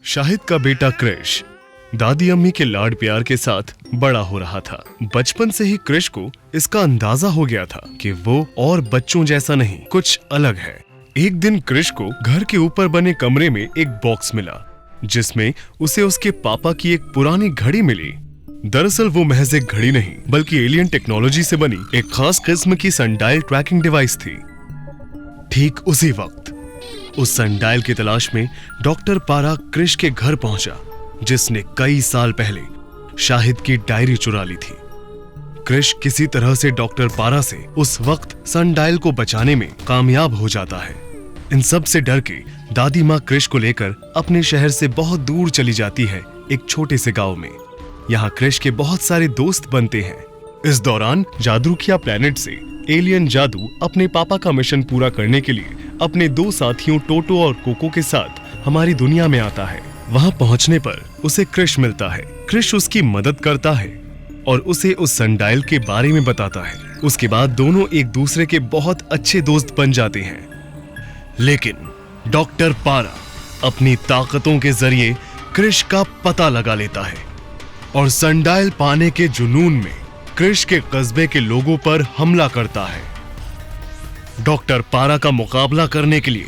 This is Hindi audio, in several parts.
शाहिद का बेटा क्रिश दादी अम्मी के लाड प्यार के साथ बड़ा हो रहा था। बचपन से ही क्रिश को इसका अंदाजा हो गया था कि वो और बच्चों जैसा नहीं, कुछ अलग है। एक दिन क्रिश को घर के ऊपर बने कमरे में एक बॉक्स मिला जिसमें उसे उसके पापा की एक पुरानी घड़ी मिली। दरअसल वो महज एक घड़ी नहीं बल्कि एलियन टेक्नोलॉजी से बनी एक खास किस्म की सनडायल ट्रैकिंग डिवाइस थी। ठीक उसी वक्त उस सनडायल की तलाश में डॉक्टर पारा क्रिश के घर पहुंचा, जिसने कई साल पहले शाहिद की डायरी चुरा ली थी। क्रिश किसी तरह से डॉक्टर पारा से उस वक्त सनडायल को बचाने में कामयाब हो जाता है। इन सब से डर के दादी माँ क्रिश को लेकर अपने शहर से बहुत दूर चली जाती है, एक छोटे से गांव में। यहाँ क्रिश के बहुत सारे दोस्त बनते हैं। इस दौरान जादरुकिया प्लेनेट से एलियन जादू अपने पापा का मिशन पूरा करने के लिए अपने दो साथियों टोटो और कोको के साथ हमारी दुनिया में आता है। वहाँ पहुँचने पर उसे क्रिश मिलता है। क्रिश उसकी मदद करता है और उसे उस सनडायल के बारे में बताता है। उसके बाद दोनों एक दूसरे के बहुत अच्छे दोस्त बन जाते हैं। लेकिन डॉक्टर पारा अपनी ताकतों के जरिए क्रिश का पता लगा लेता है और सनडायल पाने के जुनून में क्रिश के कस्बे के लोगों पर हमला करता है। डॉक्टर पारा का मुकाबला करने के लिए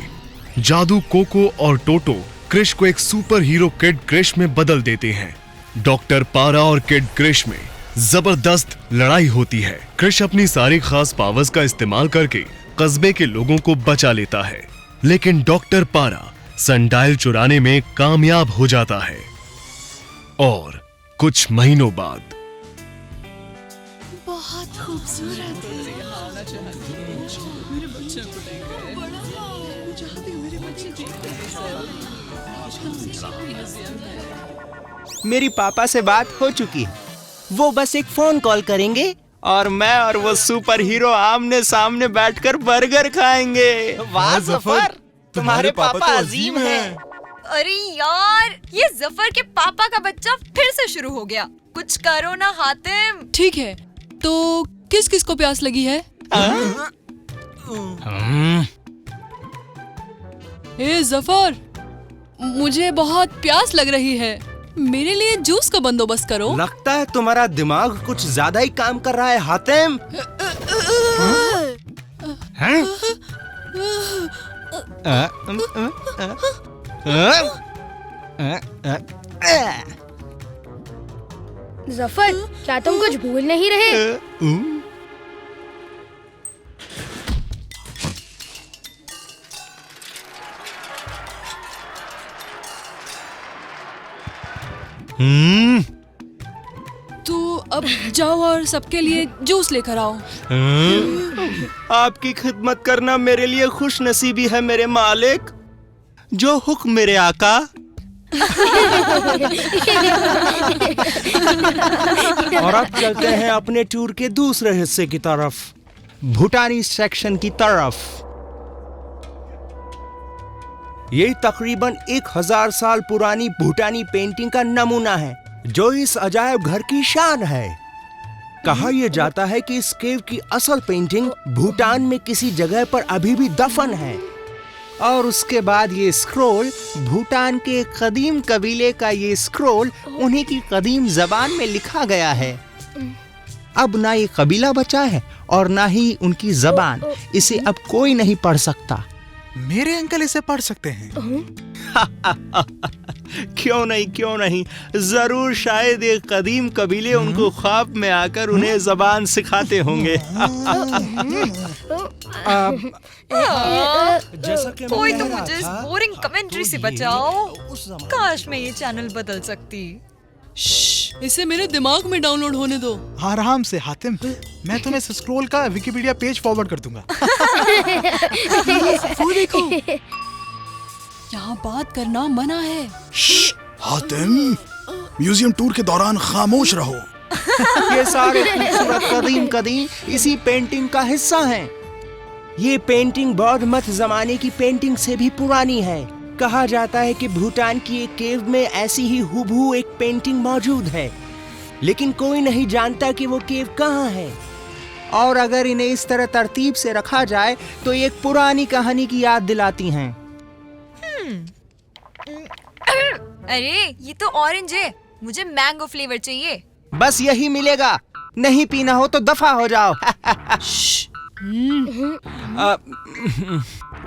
जादू कोको और टोटो क्रिश को एक सुपर हीरो किड क्रिश में बदल देते हैं। डॉक्टर पारा और किड क्रिश में जबरदस्त लड़ाई होती है। क्रिश अपनी सारी खास पावर्स का इस्तेमाल करके कस्बे के लोगों को बचा लेता है, लेकिन डॉक्टर पारा सनडायल चुराने में कामयाब हो जाता है। और कुछ महीनों बाद बहुत खूबसूरत मेरी पापा से बात हो चुकी है। वो बस एक फोन कॉल करेंगे और मैं और वो सुपर हीरो आमने सामने बैठकर बर्गर खाएंगे। वाह जफर, तुम्हारे पापा अजीम हैं। अरे यार, ये जफर के पापा का बच्चा फिर से शुरू हो गया। कुछ करो ना हातिम। ठीक है, तो किस किस को प्यास लगी है? ए जफर, मुझे बहुत प्यास लग रही है। मेरे लिए जूस का बंदोबस्त करो। लगता है तुम्हारा दिमाग कुछ ज्यादा ही काम कर रहा है हातिम। जफर, क्या तुम कुछ भूल नहीं रहे? तो अब जाओ और सबके लिए जूस लेकर आओ। आपकी खिदमत करना मेरे लिए खुश नसीबी है मेरे मालिक। जो हुक्म मेरे आका। और अब चलते हैं अपने टूर के दूसरे हिस्से की तरफ, भूटानी सेक्शन की तरफ। ये तकरीबन 1000 साल पुरानी भूटानी पेंटिंग का नमूना है जो इस अजायब घर की शान है। कहा यह जाता है कि इस केव की असल पेंटिंग भूटान में किसी जगह पर अभी भी दफन है। और उसके बाद ये स्क्रोल, भूटान के कदीम कबीले का ये स्क्रोल उन्हीं की कदीम जबान में लिखा गया है। अब ना ये कबीला बचा है और ना ही उनकी जबान। इसे अब कोई नहीं पढ़ सकता। मेरे अंकल इसे पढ़ सकते हैं। क्यों नहीं, जरूर शायद एक कदीम कबीले उनको ख्वाब में आकर उन्हें जबान सिखाते होंगे। जैसा कि कोई तो मुझे इस बोरिंग कमेंट्री से बचाओ। काश मैं ये चैनल बदल सकती। इसे मेरे दिमाग में डाउनलोड होने दो। आराम से हातिम, मैं तुम्हें इस स्क्रॉल का विकिपीडिया पेज फॉरवर्ड कर दूंगा। वो देखो, यहाँ बात करना मना है। हातिम, म्यूजियम टूर के दौरान खामोश रहो। ये सारे खूबसूरत कदीम इसी पेंटिंग का हिस्सा हैं। ये पेंटिंग बौद्ध मत जमाने की पेंटिंग से भी पुरानी है। कहा जाता है कि भूटान की एक केव में ऐसी ही हूबहू एक पेंटिंग मौजूद है, लेकिन कोई नहीं जानता कि वो केव कहाँ है। और अगर इन्हें इस तरह तरतीब से रखा जाए तो ये एक पुरानी कहानी की याद दिलाती हैं। अरे ये तो ऑरेंज है, मुझे मैंगो फ्लेवर चाहिए। बस यही मिलेगा, नहीं पीना हो तो दफा हो जाओ।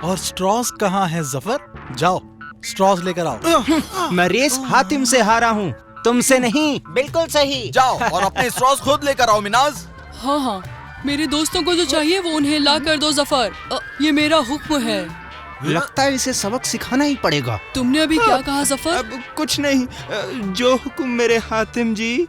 और स्ट्रॉस कहाँ है जफर? जाओ स्ट्रॉस लेकर आओ। मैं रेस हातिम से हारा हूँ, तुमसे नहीं। बिल्कुल सही। जाओ और अपने स्ट्रॉस खुद लेकर आओ मिनाज। हाँ हाँ, मेरे दोस्तों को जो चाहिए वो उन्हें ला कर दो जफर। ये मेरा हुक्म है। लगता है इसे सबक सिखाना ही पड़ेगा। तुमने अभी क्या कहा जफर? अब कुछ नहीं, जो हुक्म मेरे हातिम जी।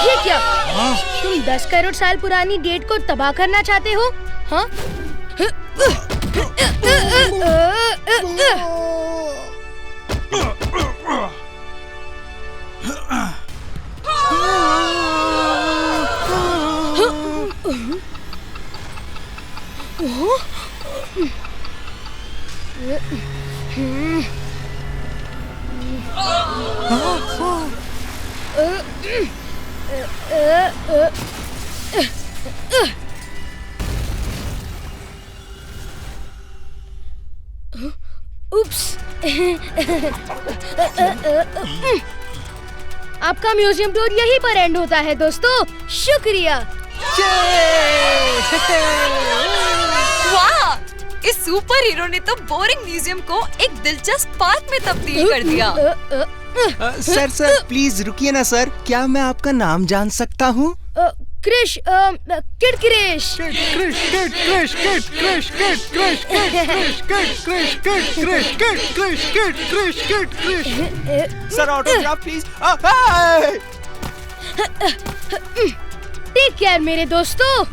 ये क्या? तुम 10 करोड़ साल पुरानी डेट को तबाह करना चाहते हो? हाँ? उप्स। आपका म्यूजियम टूर यहीं पर एंड होता है दोस्तों, शुक्रिया। वाह, इस सुपर हीरो ने तो बोरिंग म्यूजियम को एक दिलचस्प पार्क में तब्दील कर दिया। सर प्लीज रुकिए ना सर, क्या मैं आपका नाम जान सकता हूँ? Krish, kid Krish. Sir autograph please. Take care मेरे दोस्तों।